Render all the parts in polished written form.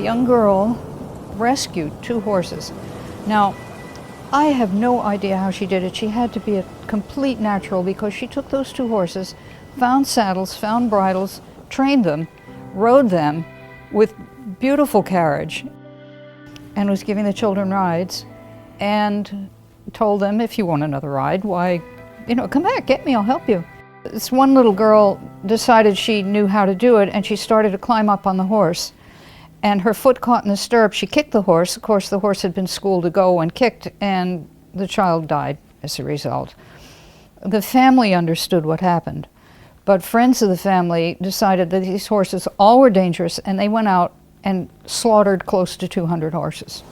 young girl rescued 2 horses. Now, I have no idea how she did it. She had to be a complete natural because she took those 2 horses, found saddles, found bridles, trained them, rode them with beautiful carriage, and was giving the children rides and told them, if you want another ride, why, come back, get me, I'll help you. This one little girl decided she knew how to do it, and she started to climb up on the horse. And her foot caught in the stirrup. She kicked the horse. Of course, the horse had been schooled to go and kicked, and the child died as a result. The family understood what happened, but friends of the family decided that these horses all were dangerous, and they went out and slaughtered close to 200 horses.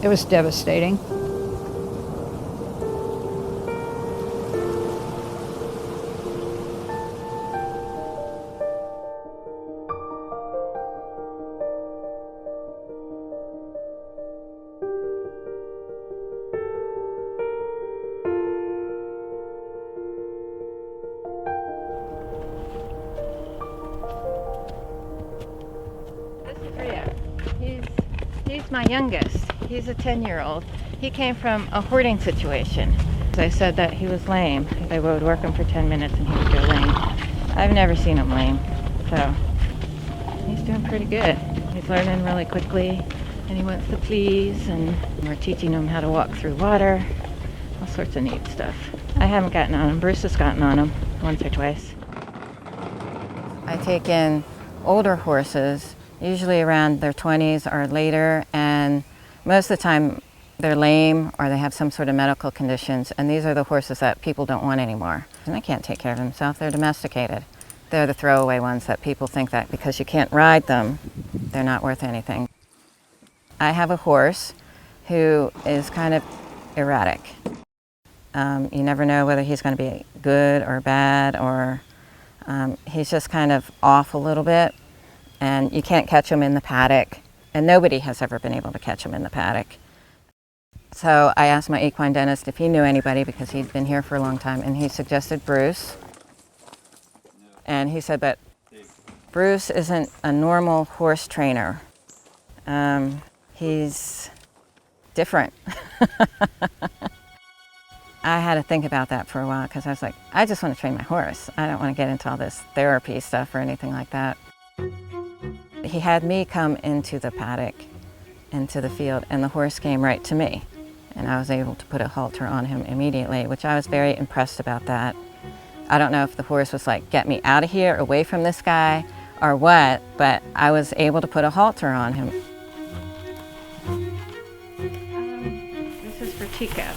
It was devastating. He's my youngest. He's a 10-year-old. He came from a hoarding situation. I said that he was lame. I would work him for 10 minutes and he would go lame. I've never seen him lame, so he's doing pretty good. He's learning really quickly, and he wants to please, and we're teaching him how to walk through water, all sorts of neat stuff. I haven't gotten on him. Bruce has gotten on him once or twice. I take in older horses, usually around their 20s or later, and most of the time they're lame or they have some sort of medical conditions, and these are the horses that people don't want anymore. And they can't take care of themselves, they're domesticated. They're the throwaway ones that people think that because you can't ride them, they're not worth anything. I have a horse who is kind of erratic. You never know whether he's going to be good or bad, or he's just kind of off a little bit. And you can't catch him in the paddock, and nobody has ever been able to catch him in the paddock. So I asked my equine dentist if he knew anybody, because he'd been here for a long time, and he suggested Bruce. And he said that Bruce isn't a normal horse trainer. He's different. I had to think about that for a while, because I was like, I just want to train my horse. I don't want to get into all this therapy stuff or anything like that. He had me come into the paddock, into the field, and the horse came right to me. And I was able to put a halter on him immediately, which I was very impressed about that. I don't know if the horse was like, get me out of here, away from this guy, or what, but I was able to put a halter on him. This is for Tico.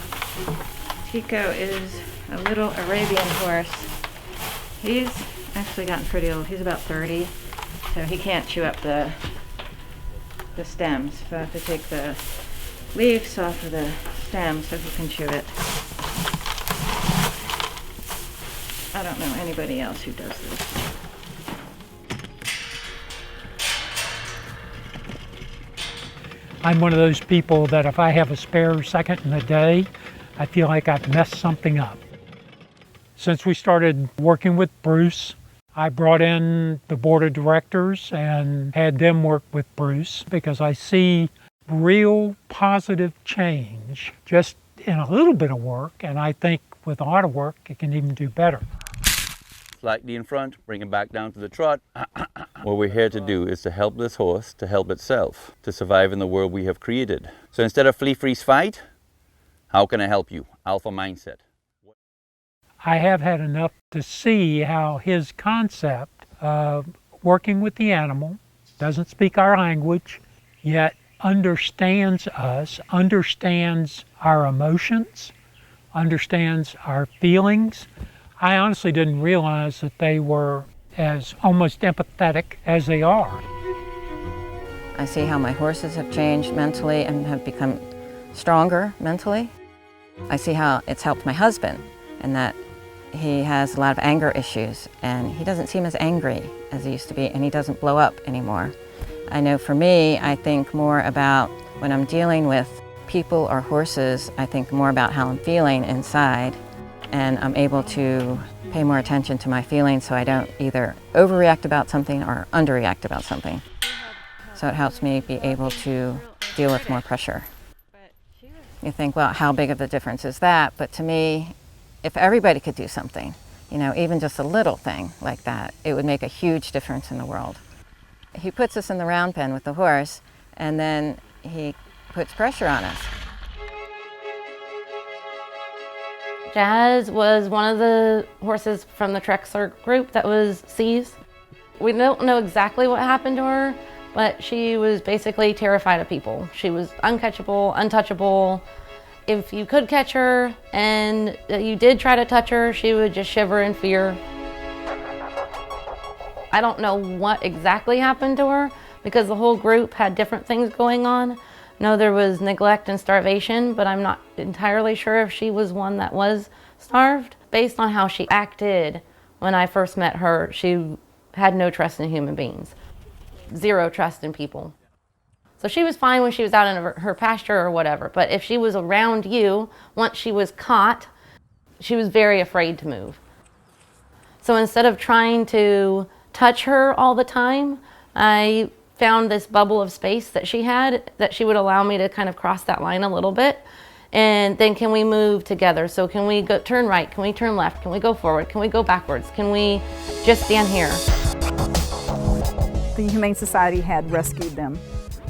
Tico is a little Arabian horse. He's actually gotten pretty old. He's about 30. So he can't chew up the stems. So I have to take the leaves off of the stems so he can chew it. I don't know anybody else who does this. I'm one of those people that if I have a spare second in the day, I feel like I've messed something up. Since we started working with Bruce, I brought in the board of directors and had them work with Bruce, because I see real positive change just in a little bit of work, and I think with a lot of work it can even do better. Slightly in front, bring him back down to the trot. What we're here to do is to help this horse to help itself, to survive in the world we have created. So instead of flee, freeze, fight, how can I help you? Alpha mindset. I have had enough to see how his concept of working with the animal, doesn't speak our language, yet understands us, understands our emotions, understands our feelings. I honestly didn't realize that they were as almost empathetic as they are. I see how my horses have changed mentally and have become stronger mentally. I see how it's helped my husband, and that he has a lot of anger issues, and he doesn't seem as angry as he used to be, and he doesn't blow up anymore. I know for me, I think more about when I'm dealing with people or horses, I think more about how I'm feeling inside, and I'm able to pay more attention to my feelings so I don't either overreact about something or underreact about something. So it helps me be able to deal with more pressure. You think, well, how big of a difference is that? But to me, if everybody could do something, you know, even just a little thing like that, it would make a huge difference in the world. He puts us in the round pen with the horse, and then he puts pressure on us. Jazz was one of the horses from the Trexler group that was seized. We don't know exactly what happened to her, but she was basically terrified of people. She was uncatchable, untouchable. If you could catch her and you did try to touch her, she would just shiver in fear. I don't know what exactly happened to her because the whole group had different things going on. No, there was neglect and starvation, but I'm not entirely sure if she was one that was starved. Based on how she acted when I first met her, she had no trust in human beings, zero trust in people. So she was fine when she was out in her pasture or whatever, but if she was around you, once she was caught, she was very afraid to move. So instead of trying to touch her all the time, I found this bubble of space that she had that she would allow me to kind of cross that line a little bit. And then can we move together? So can we go turn right? Can we turn left? Can we go forward? Can we go backwards? Can we just stand here? The Humane Society had rescued them.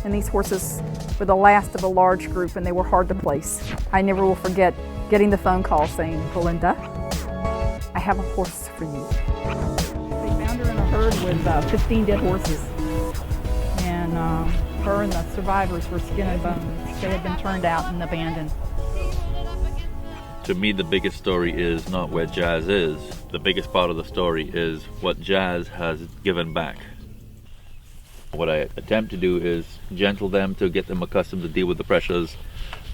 And these horses were the last of a large group and they were hard to place. I never will forget getting the phone call saying, "Belinda, I have a horse for you." They found her in a herd with 15 dead horses. And her and the survivors were skin and bones. They had been turned out and abandoned. To me, the biggest story is not where Jazz is. The biggest part of the story is what Jazz has given back. What I attempt to do is gentle them to get them accustomed to deal with the pressures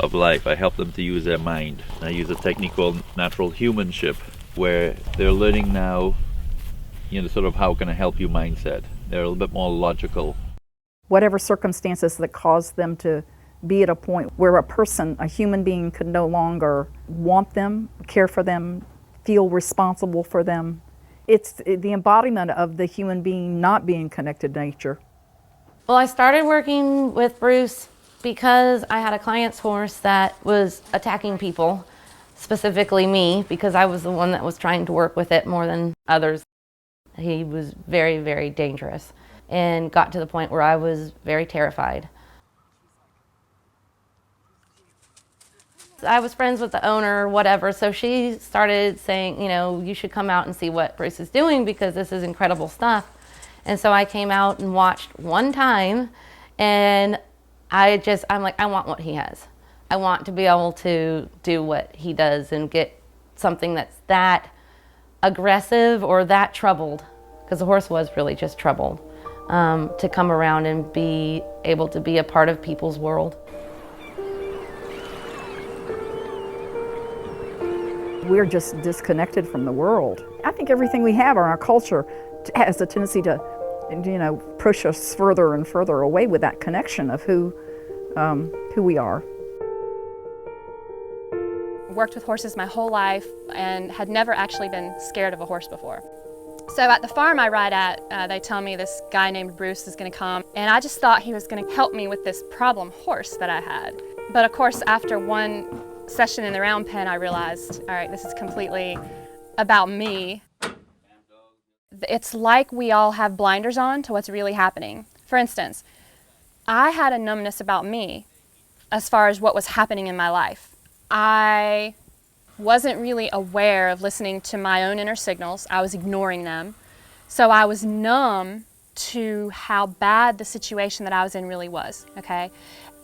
of life. I help them to use their mind. I use a technique called Natural Humanship, where they're learning now, you know, sort of how can I help you mindset. They're a little bit more logical. Whatever circumstances that caused them to be at a point where a person, a human being, could no longer want them, care for them, feel responsible for them. It's the embodiment of the human being not being connected to nature. Well, I started working with Bruce because I had a client's horse that was attacking people, specifically me, because I was the one that was trying to work with it more than others. He was very, very dangerous and got to the point where I was very terrified. I was friends with the owner, whatever, so she started saying, you know, you should come out and see what Bruce is doing because this is incredible stuff. And so I came out and watched one time, and I'm like, I want what he has. I want to be able to do what he does and get something that's that aggressive or that troubled, because the horse was really just troubled, to come around and be able to be a part of people's world. We're just disconnected from the world. I think everything we have in our culture has a tendency to, you know, push us further and further away with that connection of who we are. Worked with horses my whole life and had never actually been scared of a horse before. So at the farm I ride at, they tell me this guy named Bruce is going to come, and I just thought he was going to help me with this problem horse that I had. But of course, after one session in the round pen, I realized, all right, this is completely about me. It's like we all have blinders on to what's really happening. For instance, I had a numbness about me as far as what was happening in my life. I wasn't really aware of listening to my own inner signals. I was ignoring them. So I was numb to how bad the situation that I was in really was, okay?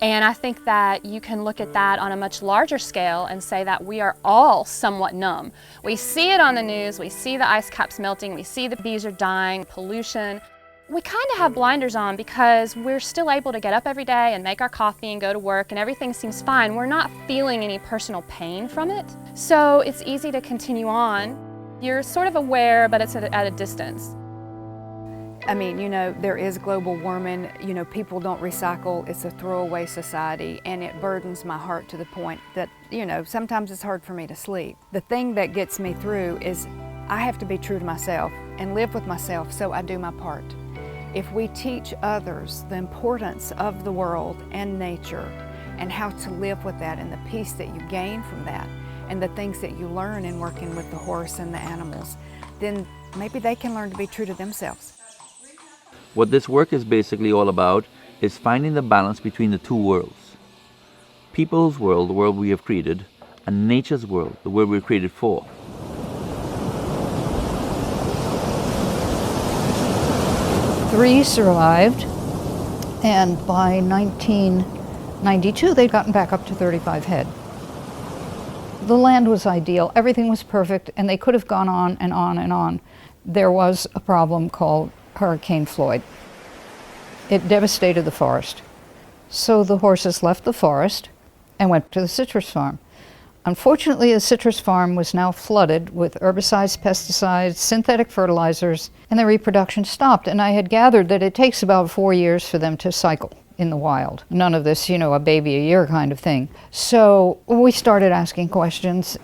And I think that you can look at that on a much larger scale and say that we are all somewhat numb. We see it on the news, we see the ice caps melting, we see the bees are dying, pollution. We kind of have blinders on because we're still able to get up every day and make our coffee and go to work and everything seems fine. We're not feeling any personal pain from it. So it's easy to continue on. You're sort of aware, but it's at a distance. I mean, you know, there is global warming, you know, people don't recycle, it's a throwaway society, and it burdens my heart to the point that, you know, sometimes it's hard for me to sleep. The thing that gets me through is I have to be true to myself and live with myself, so I do my part. If we teach others the importance of the world and nature and how to live with that and the peace that you gain from that and the things that you learn in working with the horse and the animals, then maybe they can learn to be true to themselves. What this work is basically all about is finding the balance between the two worlds. People's world, the world we have created, and nature's world, the world we're created for. Three survived, and by 1992 they'd gotten back up to 35 head. The land was ideal, everything was perfect, and they could have gone on and on and on. There was a problem called Hurricane Floyd. It devastated the forest. So the horses left the forest and went to the citrus farm. Unfortunately, the citrus farm was now flooded with herbicides, pesticides, synthetic fertilizers, and the reproduction stopped. And I had gathered that it takes about 4 years for them to cycle in the wild. None of this, a baby a year kind of thing. So we started asking questions,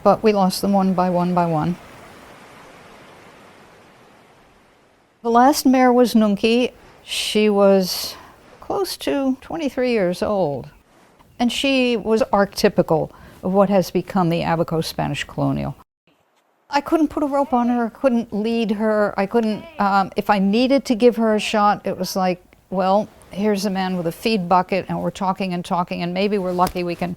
but we lost them one by one by one. The last mare was Nunki. She was close to 23 years old. And she was archetypical of what has become the Abaco Spanish colonial. I couldn't put a rope on her, couldn't lead her, I couldn't, if I needed to give her a shot, it was like, well, here's a man with a feed bucket and we're talking and maybe we're lucky we can.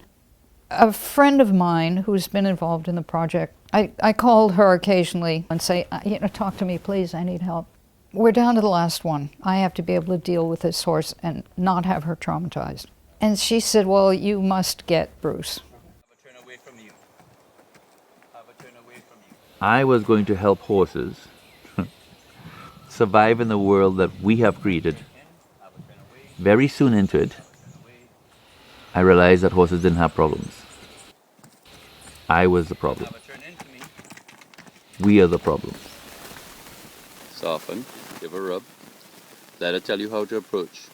A friend of mine who's been involved in the project, I called her occasionally and say, talk to me please, I need help. We're down to the last one. I have to be able to deal with this horse and not have her traumatized. And she said, well, you must get Bruce. I was going to help horses survive in the world that we have created. Very soon into it, I realized that horses didn't have problems. I was the problem. We are the problem. Soften, give a rub. Let it tell you how to approach.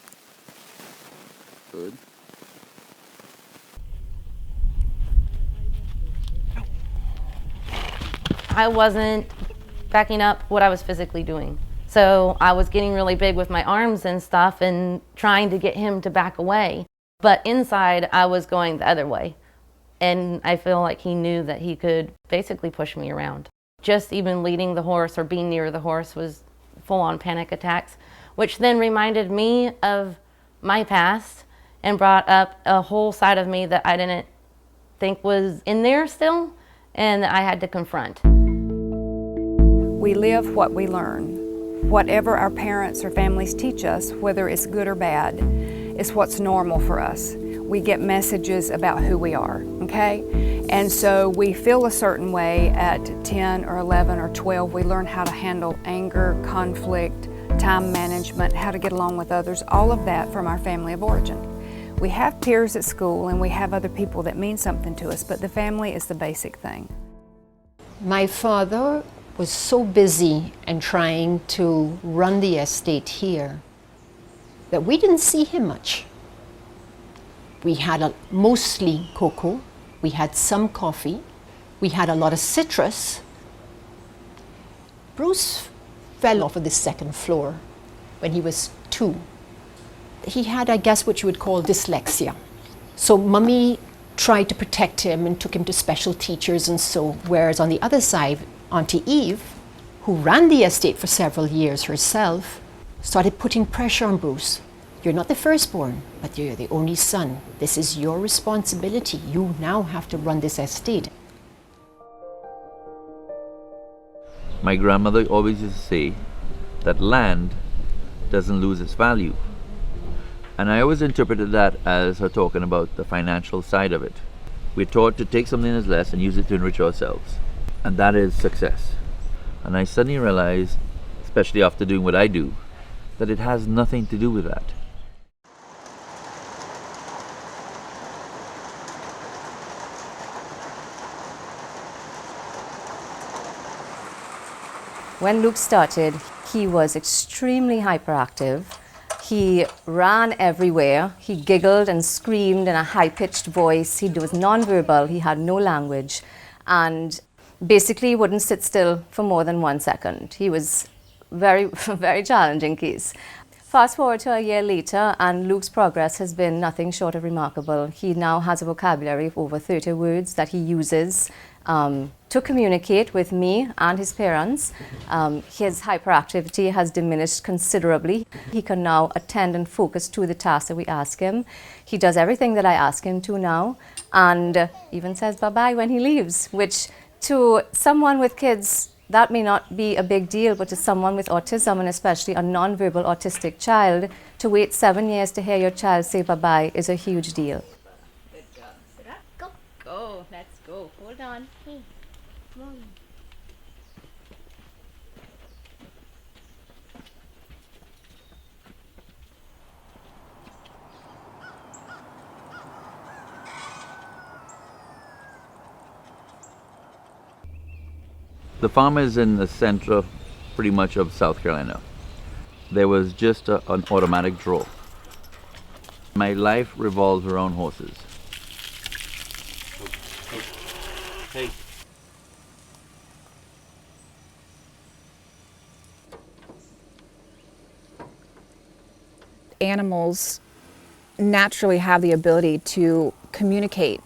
Good. I wasn't backing up what I was physically doing. So I was getting really big with my arms and stuff and trying to get him to back away. But inside, I was going the other way. And I feel like he knew that he could basically push me around. Just even leading the horse or being near the horse was full-on panic attacks, which then reminded me of my past and brought up a whole side of me that I didn't think was in there still and that I had to confront. We live what we learn. Whatever our parents or families teach us, whether it's good or bad, is what's normal for us. We get messages about who we are, okay? And so we feel a certain way at 10 or 11 or 12. We learn how to handle anger, conflict, time management, how to get along with others, all of that from our family of origin. We have peers at school and we have other people that mean something to us, but the family is the basic thing. My father was so busy and trying to run the estate here that we didn't see him much. We had mostly cocoa, we had some coffee, we had a lot of citrus. Bruce fell off of the second floor when he was 2. He had, I guess, what you would call dyslexia. So Mummy tried to protect him and took him to special teachers and so, whereas on the other side, Auntie Eve, who ran the estate for several years herself, started putting pressure on Bruce. You're not the firstborn, but you're the only son. This is your responsibility. You now have to run this estate. My grandmother always used to say that land doesn't lose its value. And I always interpreted that as her talking about the financial side of it. We're taught to take something that's less and use it to enrich ourselves. And that is success. And I suddenly realized, especially after doing what I do, that it has nothing to do with that. When Luke started, he was extremely hyperactive. He ran everywhere. He giggled and screamed in a high-pitched voice. He was nonverbal. He had no language. And basically wouldn't sit still for more than 1 second. He was very, very challenging case. Fast forward to a year later, and Luke's progress has been nothing short of remarkable. He now has a vocabulary of over 30 words that he uses to communicate with me and his parents. His hyperactivity has diminished considerably. He can now attend and focus to the task that we ask him. He does everything that I ask him to now, and even says bye-bye when he leaves, which to someone with kids, that may not be a big deal, but to someone with autism, and especially a non-verbal autistic child, to wait 7 years to hear your child say bye-bye is a huge deal. Good job. Sit up. Go. Go. Let's go. Hold on. Hey. Come on. The farm is in the center pretty much of South Carolina. There was just an automatic draw. My life revolves around horses. Hey. Animals naturally have the ability to communicate,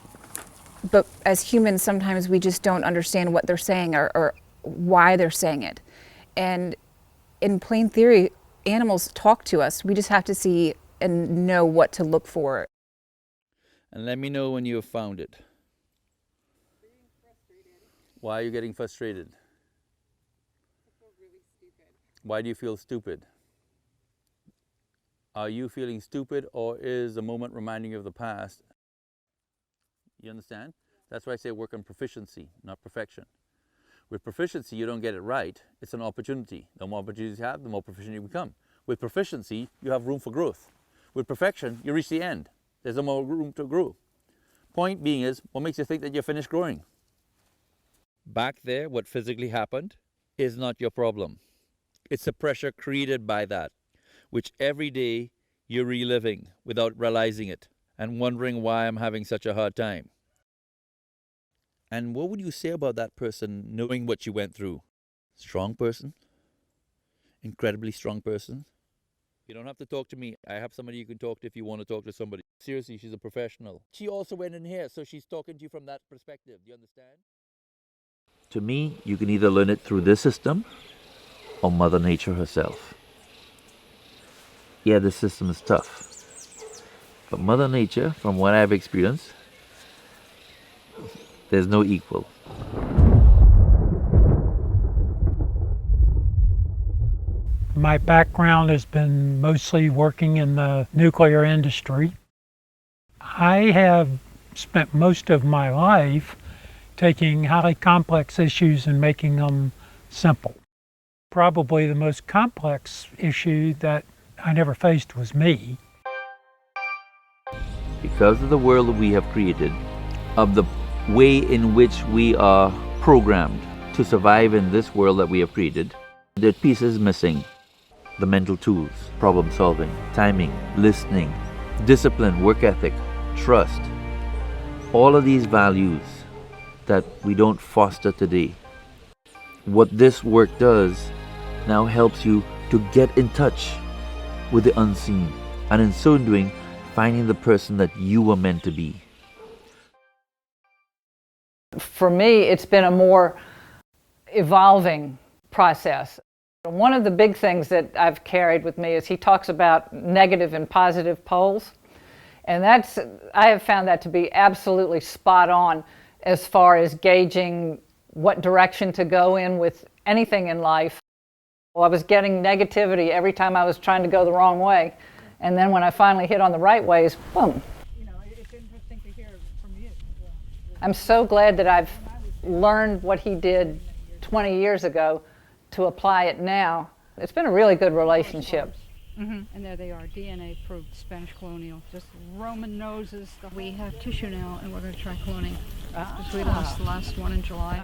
but as humans sometimes we just don't understand what they're saying or why they're saying it. And in plain theory, animals talk to us. We just have to see and know what to look for. And let me know when you have found it. Why are you getting frustrated? Why do you feel stupid? Are you feeling stupid, or is the moment reminding you of the past? You understand? That's why I say work on proficiency, not perfection. With proficiency, you don't get it right. It's an opportunity. The more opportunities you have, the more proficient you become. With proficiency, you have room for growth. With perfection, you reach the end. There's no more room to grow. Point being is, what makes you think that you're finished growing? Back there, what physically happened is not your problem. It's the pressure created by that, which every day you're reliving without realizing it and wondering why I'm having such a hard time. And what would you say about that person knowing what you went through? Strong person? Incredibly strong person? You don't have to talk to me. I have somebody you can talk to if you want to talk to somebody. Seriously, she's a professional. She also went in here, so she's talking to you from that perspective. Do you understand? To me, you can either learn it through this system or Mother Nature herself. Yeah, this system is tough. But Mother Nature, from what I've experienced, there's no equal. My background has been mostly working in the nuclear industry. I have spent most of my life taking highly complex issues and making them simple. Probably the most complex issue that I never faced was me. Because of the world that we have created, of the way in which we are programmed to survive in this world that we have created, there are pieces missing. The mental tools, problem solving, timing, listening, discipline, work ethic, trust. All of these values that we don't foster today. What this work does now helps you to get in touch with the unseen, and in so doing, finding the person that you were meant to be. For me, it's been a more evolving process. One of the big things that I've carried with me is he talks about negative and positive poles. And I have found that to be absolutely spot on as far as gauging what direction to go in with anything in life. Well, I was getting negativity every time I was trying to go the wrong way. And then when I finally hit on the right ways, boom. You know, it's interesting to hear from you. I'm so glad that I've learned what he did 20 years ago to apply it now. It's been a really good relationship. Mm-hmm. And there they are, DNA approved, Spanish colonial, just Roman noses. We have tissue now, and we're going to try cloning. Because we lost the last one in July.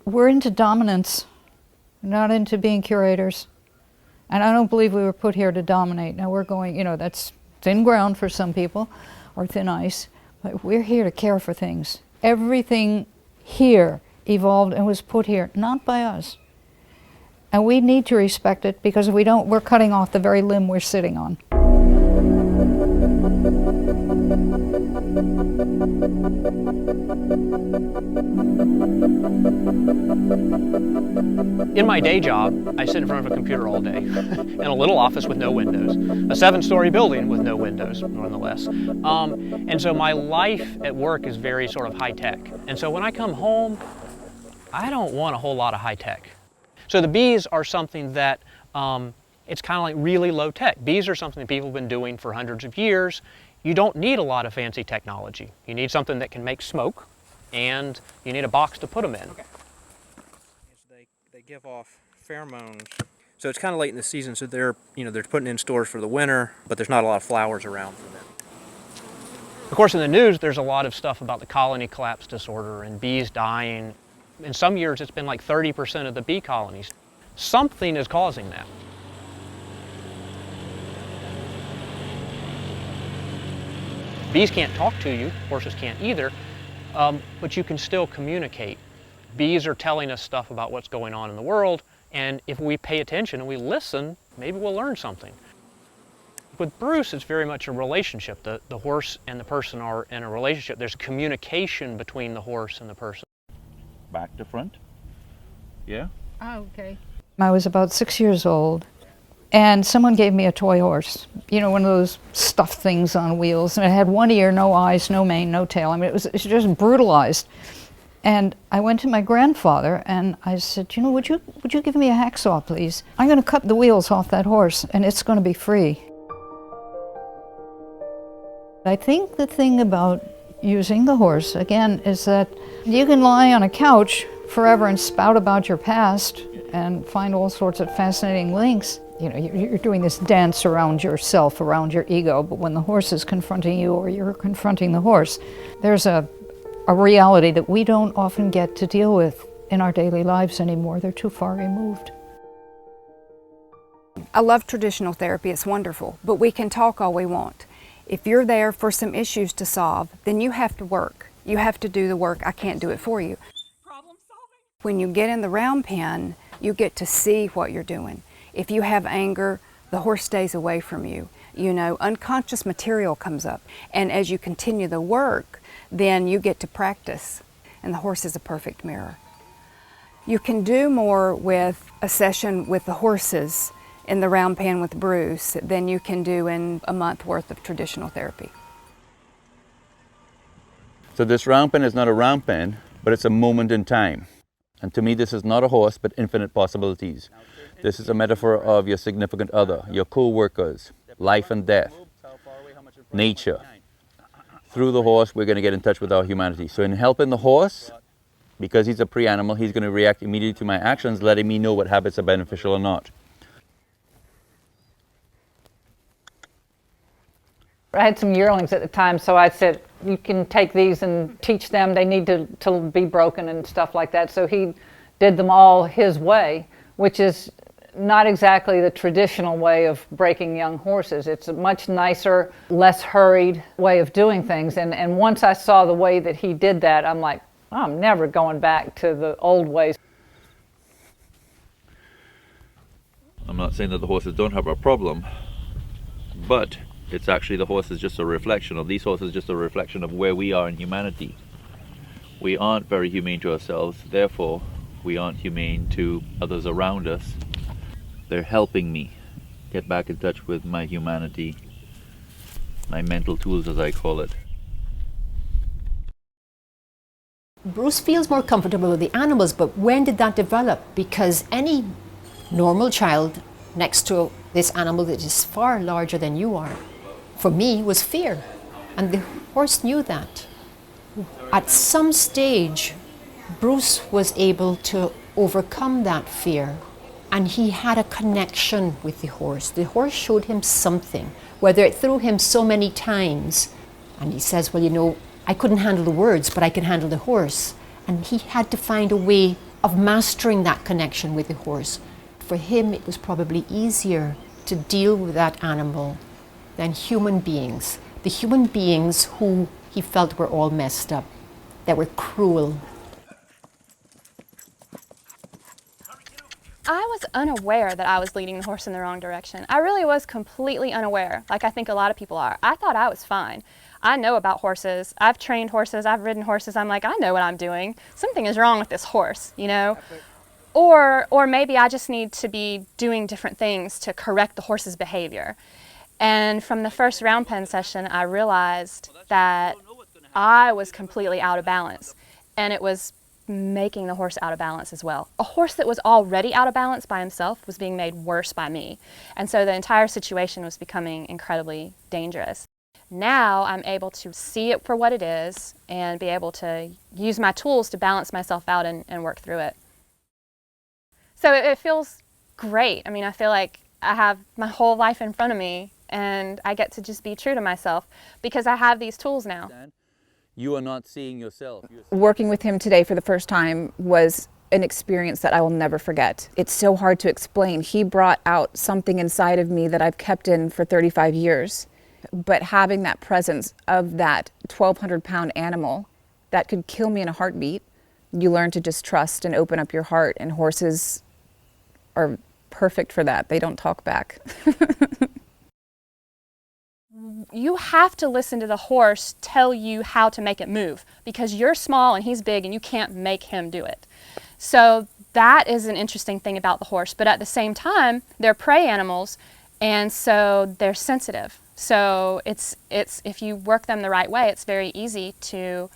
We're into dominance, not into being curators. And I don't believe we were put here to dominate. Now we're going, that's thin ground for some people, or thin ice, but we're here to care for things. Everything here evolved and was put here, not by us. And we need to respect it, because if we don't, we're cutting off the very limb we're sitting on. In my day job, I sit in front of a computer all day in a little office with no windows, a 7-story building with no windows, nonetheless. And so my life at work is very sort of high tech. And so when I come home, I don't want a whole lot of high tech. So the bees are something that, it's kind of like really low tech. Bees are something that people have been doing for hundreds of years. You don't need a lot of fancy technology. You need something that can make smoke, and you need a box to put them in. Okay. They give off pheromones. So it's kind of late in the season, so they're putting in stores for the winter, but there's not a lot of flowers around for them. Of course, in the news, there's a lot of stuff about the colony collapse disorder and bees dying. In some years, it's been like 30% of the bee colonies. Something is causing that. Bees can't talk to you, horses can't either, but you can still communicate. Bees are telling us stuff about what's going on in the world, and if we pay attention and we listen, maybe we'll learn something. With Bruce, it's very much a relationship. The horse and the person are in a relationship. There's communication between the horse and the person. Back to front. Yeah? Oh, okay. I was about 6 years old, and someone gave me a toy horse. You know, one of those stuffed things on wheels, and it had one ear, no eyes, no mane, no tail. I mean, it's just brutalized. And I went to my grandfather and I said, you know, would you give me a hacksaw, please? I'm going to cut the wheels off that horse, and it's going to be free. I think the thing about using the horse, again, is that you can lie on a couch forever and spout about your past and find all sorts of fascinating links. You know, you're doing this dance around yourself, around your ego, but when the horse is confronting you or you're confronting the horse, there's a reality that we don't often get to deal with in our daily lives anymore. They're too far removed. I love traditional therapy, it's wonderful, but we can talk all we want. If you're there for some issues to solve, then you have to work. You have to do the work. I can't do it for you. Problem solving. When you get in the round pen, you get to see what you're doing. If you have anger, the horse stays away from you. You know, unconscious material comes up. And as you continue the work, then you get to practice. And the horse is a perfect mirror. You can do more with a session with the horses in the round pen with Bruce than you can do in a month worth of traditional therapy. So this round pen is not a round pen, but it's a moment in time. And to me, this is not a horse, but infinite possibilities. This is a metaphor of your significant other, your co-workers, life and death, nature. Through the horse, we're going to get in touch with our humanity. So in helping the horse, because he's a pre-animal, he's going to react immediately to my actions, letting me know what habits are beneficial or not. I had some yearlings at the time, so I said, you can take these and teach them. They need to be broken and stuff like that. So he did them all his way, which is not exactly the traditional way of breaking young horses. It's a much nicer, less hurried way of doing things. And once I saw the way that he did that, I'm like, I'm never going back to the old ways. I'm not saying that the horses don't have a problem, but it's actually the horse is just a reflection of, these horses just a reflection of where we are in humanity. We aren't very humane to ourselves, therefore we aren't humane to others around us. They're helping me get back in touch with my humanity, my mental tools as I call it. Bruce feels more comfortable with the animals, but when did that develop? Because any normal child next to this animal that is far larger than you are, for me, was fear. And the horse knew that. At some stage, Bruce was able to overcome that fear, and he had a connection with the horse. The horse showed him something, whether it threw him so many times. And he says, well, you know, I couldn't handle the words, but I can handle the horse. And he had to find a way of mastering that connection with the horse. For him, it was probably easier to deal with that animal than human beings. The human beings who he felt were all messed up, that were cruel. unaware that I was leading the horse in the wrong direction. I really was completely unaware, like I think a lot of people are. I thought I was fine. I know about horses. I've trained horses. I've ridden horses. I'm like, I know what I'm doing. Something is wrong with this horse, you know? Or maybe I just need to be doing different things to correct the horse's behavior. And from the first round pen session, I realized that I was completely out of balance, and it was making the horse out of balance as well. A horse that was already out of balance by himself was being made worse by me. And so the entire situation was becoming incredibly dangerous. Now I'm able to see it for what it is and be able to use my tools to balance myself out and work through it. So it feels great. I mean, I feel like I have my whole life in front of me, and I get to just be true to myself because I have these tools now. You are not seeing yourself. Working with him today for the first time was an experience that I will never forget. It's so hard to explain. He brought out something inside of me that I've kept in for 35 years. But having that presence of that 1,200-pound animal that could kill me in a heartbeat, you learn to just trust and open up your heart, and horses are perfect for that. They don't talk back. You have to listen to the horse tell you how to make it move because you're small and he's big and you can't make him do it. So that is an interesting thing about the horse. But at the same time, they're prey animals, and so they're sensitive. So it's if you work them the right way, it's very easy to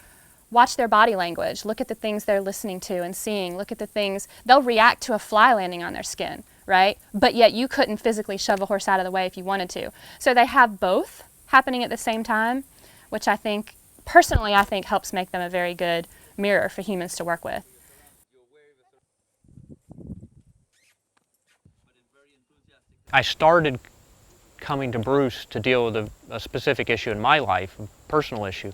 watch their body language, look at the things they're listening to and seeing, look at the things, they'll react to a fly landing on their skin, right? But yet you couldn't physically shove a horse out of the way if you wanted to. So they have both happening at the same time, which I think, personally, I think helps make them a very good mirror for humans to work with. I started coming to Bruce to deal with a specific issue in my life, a personal issue.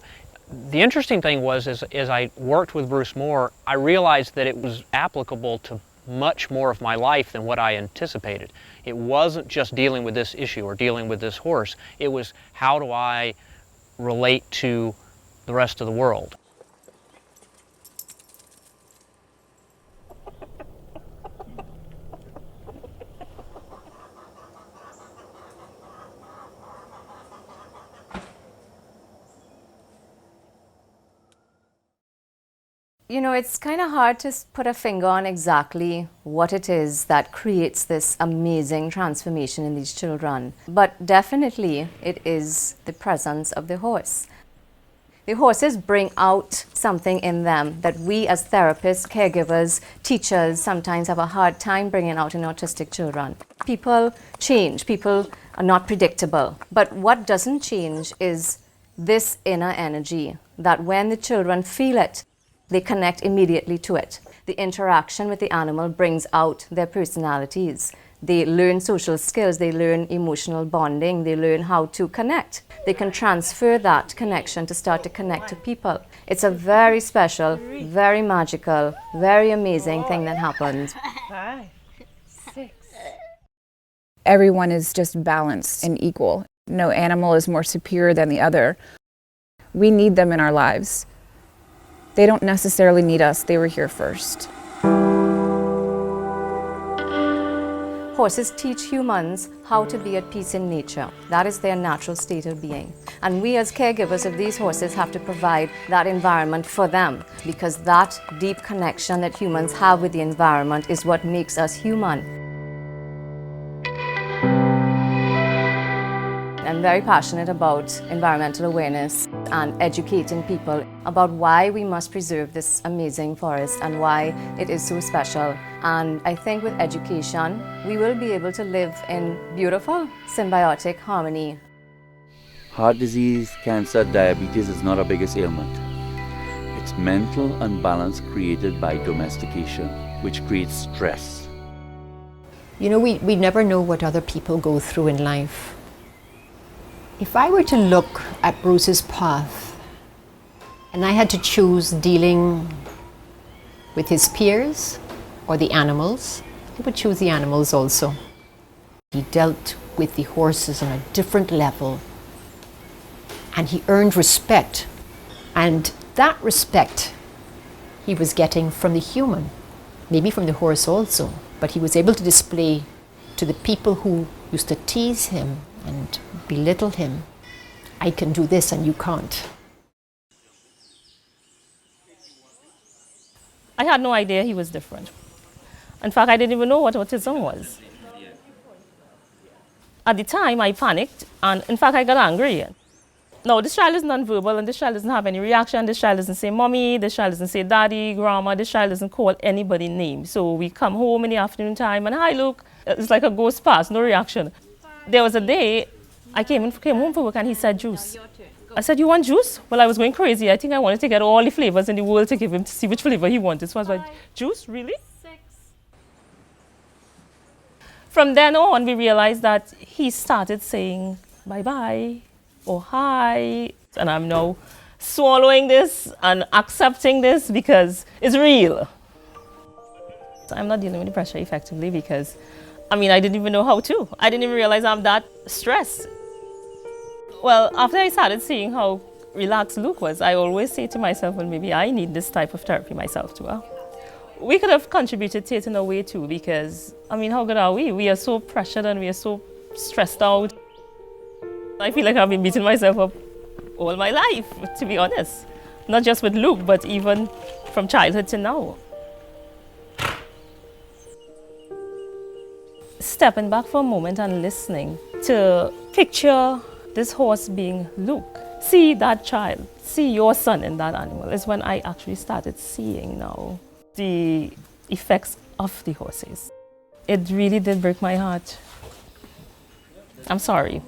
The interesting thing was, as I worked with Bruce more, I realized that it was applicable to much more of my life than what I anticipated. It wasn't just dealing with this issue or dealing with this horse. It was, how do I relate to the rest of the world? You know, it's kind of hard to put a finger on exactly what it is that creates this amazing transformation in these children. But definitely it is the presence of the horse. The horses bring out something in them that we as therapists, caregivers, teachers sometimes have a hard time bringing out in autistic children. People change, people are not predictable. But what doesn't change is this inner energy that when the children feel it, they connect immediately to it. The interaction with the animal brings out their personalities. They learn social skills, they learn emotional bonding, they learn how to connect. They can transfer that connection to start to connect to people. It's a very special, very magical, very amazing thing that happens. 5, 6. Everyone is just balanced and equal. No animal is more superior than the other. We need them in our lives. They don't necessarily need us. They were here first. Horses teach humans how to be at peace in nature. That is their natural state of being. And we as caregivers of these horses have to provide that environment for them, because that deep connection that humans have with the environment is what makes us human. I'm very passionate about environmental awareness and educating people about why we must preserve this amazing forest and why it is so special. And I think with education, we will be able to live in beautiful, symbiotic harmony. Heart disease, cancer, diabetes is not our biggest ailment. It's mental unbalance created by domestication, which creates stress. You know, we never know what other people go through in life. If I were to look at Bruce's path and I had to choose dealing with his peers or the animals, I would choose the animals also. He dealt with the horses on a different level and he earned respect, and that respect he was getting from the human, maybe from the horse also, But he was able to display to the people who used to tease him and belittle him, I can do this and you can't. I had no idea he was different. In fact, I didn't even know what autism was. At the time, I panicked, and in fact, I got angry. No, this child is non-verbal, and this child doesn't have any reaction. This child doesn't say mommy, this child doesn't say daddy, grandma, this child doesn't call anybody names. So we come home in the afternoon time, and hi, Luke. It's like a ghost pass, no reaction. There was a day, I came home from work, and he said juice. I said, you want juice? Well, I was going crazy. I think I wanted to get all the flavors in the world to give him to see which flavor he wanted. So I was like, juice, really? From then on, we realized that he started saying bye-bye or hi. And I'm now swallowing this and accepting this because it's real. I'm not dealing with the pressure effectively because, I didn't even know how to. I didn't even realize I'm that stressed. Well, after I started seeing how relaxed Luke was, I always say to myself, well, maybe I need this type of therapy myself too. We could have contributed to it in a way too because, how good are we? We are so pressured and we are so stressed out. I feel like I've been beating myself up all my life, to be honest. Not just with Luke, but even from childhood to now. Stepping back for a moment and listening to picture this horse being Luke. See that child, see your son in that animal is when I actually started seeing now the effects of the horses. It really did break my heart. I'm sorry.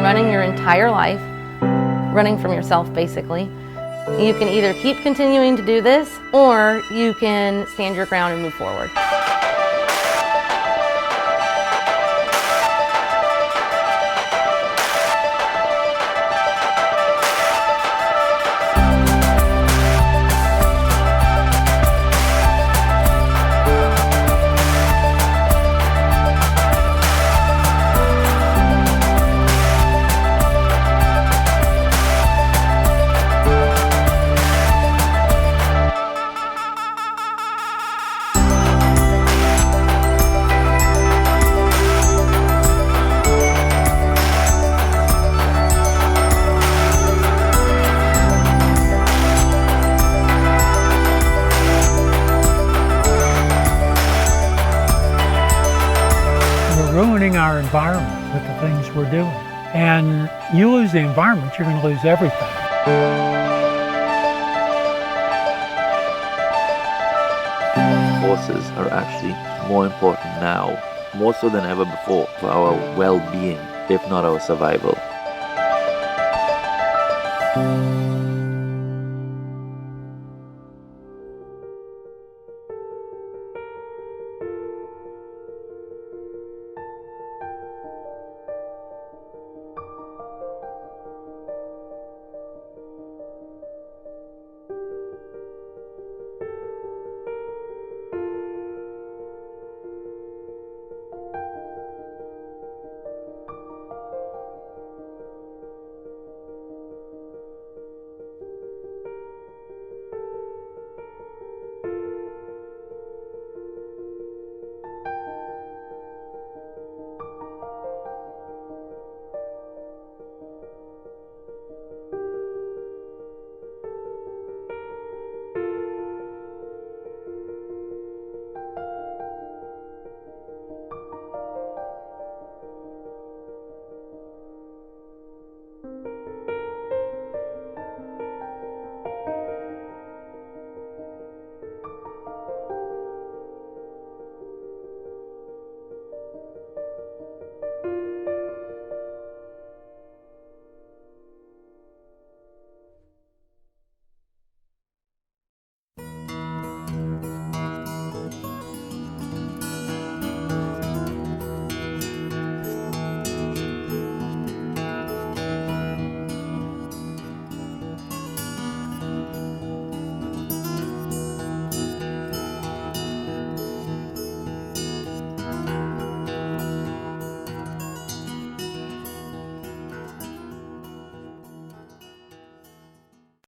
Running your entire life, running from yourself basically. You can either keep continuing to do this or you can stand your ground and move forward. Ruining our environment with the things we're doing. And you lose the environment, you're going to lose everything. Horses are actually more important now, more so than ever before, for our well-being, if not our survival.